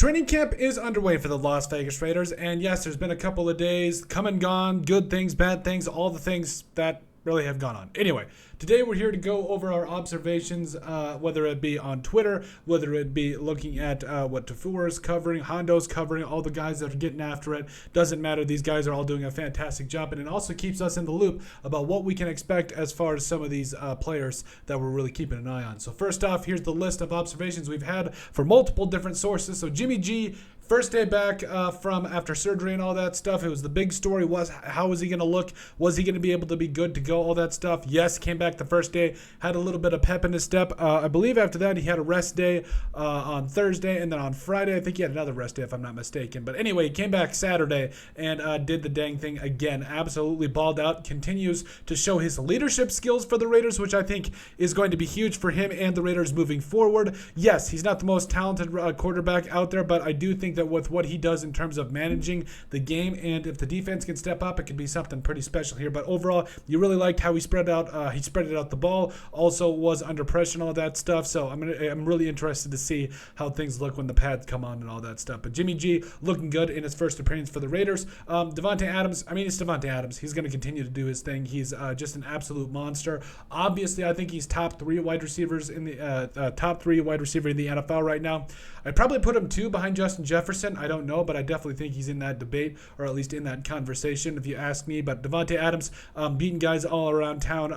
Training camp is underway for the Las Vegas Raiders, and yes, there's been a couple of days come and gone, good things, bad things, all the things that really have gone on. Anyway, today we're here to go over our observations, whether it be on Twitter, whether it be looking at what Tafur's covering, Hondo's covering, all the guys that are getting after it. Doesn't matter. These guys are all doing a fantastic job, and it also keeps us in the loop about what we can expect as far as some of these players that we're really keeping an eye on. So first off, here's the list of observations we've had for multiple different sources. So Jimmy G, first day back from after surgery and all that stuff. It was the big story was how was he going to look? Was he going to be able to be good to go? All that stuff. Yes, came back the first day, had a little bit of pep in his step. I believe after that he had a rest day on Thursday, and then on Friday I think he had another rest day if I'm not mistaken. But anyway, he came back Saturday and did the dang thing again. Absolutely balled out. Continues to show his leadership skills for the Raiders, which I think is going to be huge for him and the Raiders moving forward. Yes, he's not the most talented quarterback out there, but I do think that with what he does in terms of managing the game, and if the defense can step up, it could be something pretty special here. But overall, you really liked how he spread out the ball, also was under pressure and all that stuff. So I'm really interested to see how things look when the pads come on and all that stuff. But Jimmy G looking good in his first appearance for the Raiders. Davante Adams, it's Davante Adams. He's going to continue to do his thing. He's just an absolute monster. Obviously, I think he's top three wide receiver in the NFL right now. I'd probably put him 2 behind Justin Jefferson. I don't know, but I definitely think he's in that debate, or at least in that conversation, if you ask me. But Davante Adams beating guys all around town.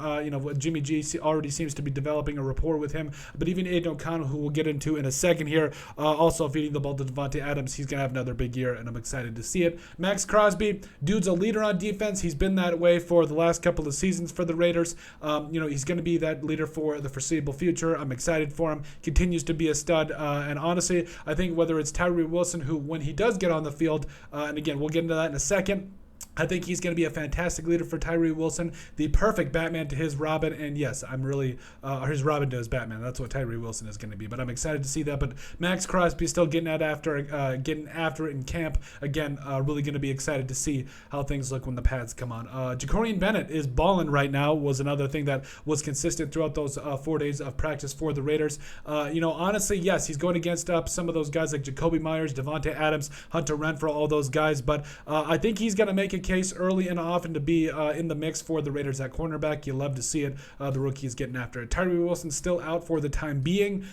Jimmy G already seems to be developing a rapport with him. But even Aiden O'Connell, who we'll get into in a second here, also feeding the ball to Davante Adams. He's going to have another big year, and I'm excited to see it. Max Crosby, dude's a leader on defense. He's been that way for the last couple of seasons for the Raiders. He's going to be that leader for the foreseeable future. I'm excited for him. Continues to be a stud. And honestly, I think whether it's Tyree Wilson, who when he does get on the field, and again, we'll get into that in a second, I think he's going to be a fantastic leader for Tyree Wilson, the perfect Batman to his Robin. And yes, I'm really his Robin to his Batman. That's what Tyree Wilson is going to be. But I'm excited to see that. But Max Crosby still getting after it in camp. Again, really going to be excited to see how things look when the pads come on. Jacorian Bennett is balling right now. Was another thing that was consistent throughout those 4 days of practice for the Raiders. Honestly, yes, he's going against some of those guys like Jacoby Myers, Davante Adams, Hunter Renfrow, all those guys. But I think he's going to make a case early and often to be in the mix for the Raiders at cornerback. You love to see it. The rookie is getting after it. Tyree Wilson still out for the time being.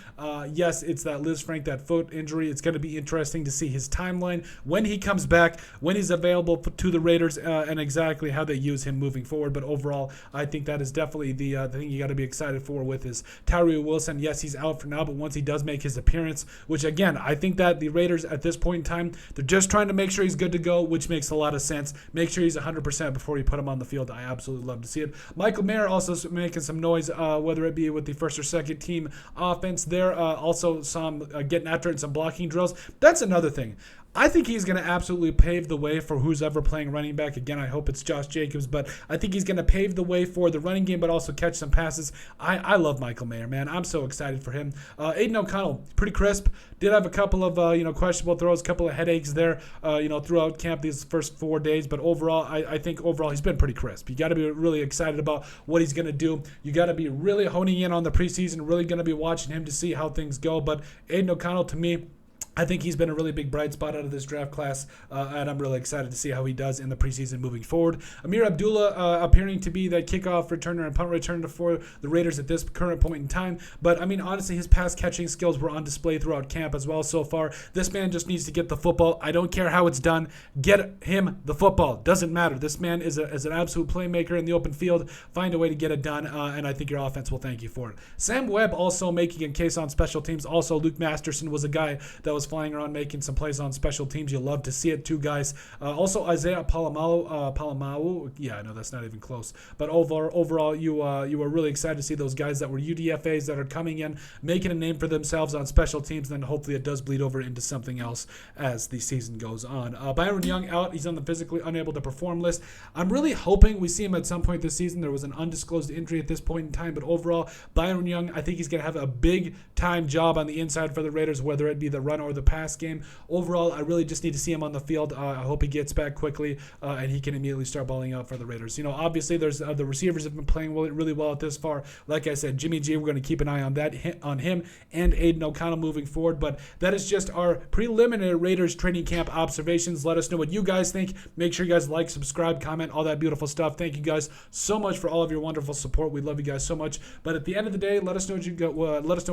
Yes, it's that Liz Frank, that foot injury. It's going to be interesting to see his timeline when he comes back, when he's available to the Raiders, and exactly how they use him moving forward. But overall, I think that is definitely the thing you got to be excited for with is Tyree Wilson. Yes, he's out for now, but once he does make his appearance, which again, I think that the Raiders at this point in time, they're just trying to make sure he's good to go, which makes a lot of sense. Make sure he's 100% before you put him on the field. I absolutely love to see it. Michael Mayer also making some noise, whether it be with the first or second team offense there. Also some getting after it in some blocking drills. That's another thing. I think he's going to absolutely pave the way for who's ever playing running back. Again, I hope it's Josh Jacobs, but I think he's going to pave the way for the running game, but also catch some passes. I love Michael Mayer, man. I'm so excited for him. Aiden O'Connell, pretty crisp. Did have a couple of questionable throws, a couple of headaches there, throughout camp these first 4 days. But overall, I think overall he's been pretty crisp. You got to be really excited about what he's going to do. You got to be really honing in on the preseason, really going to be watching him to see how things go. But Aiden O'Connell, to me, I think he's been a really big bright spot out of this draft class, and I'm really excited to see how he does in the preseason moving forward. Amir Abdullah appearing to be that kickoff returner and punt returner for the Raiders at this current point in time. But, honestly, his pass catching skills were on display throughout camp as well so far. This man just needs to get the football. I don't care how it's done. Get him the football. Doesn't matter. This man is an absolute playmaker in the open field. Find a way to get it done, and I think your offense will thank you for it. Sam Webb also making a case on special teams. Also, Luke Masterson was a guy that was flying around making some plays on special teams. You love to see it. 2 guys. Also Isaiah Palomau. Yeah, I know that's not even close. But overall, you were really excited to see those guys that were UDFAs that are coming in, making a name for themselves on special teams. And then hopefully it does bleed over into something else as the season goes on. Byron Young out. He's on the physically unable to perform list. I'm really hoping we see him at some point this season. There was an undisclosed injury at this point in time. But overall, Byron Young, I think he's going to have a big time job on the inside for the Raiders, whether it be the run or or the pass game. Overall, I really just need to see him on the field. I hope he gets back quickly and he can immediately start balling out for the Raiders. You know, obviously, there's the receivers have been playing really well at this far. Like I said, Jimmy G, we're going to keep an eye on that, on him and Aiden O'Connell moving forward. But that is just our preliminary Raiders training camp observations. Let us know what you guys think. Make sure you guys like, subscribe, comment, all that beautiful stuff. Thank you guys so much for all of your wonderful support. We love you guys so much. But at the end of the day, let us know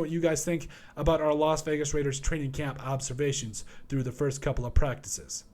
what you guys think about our Las Vegas Raiders training camp observations through the first couple of practices.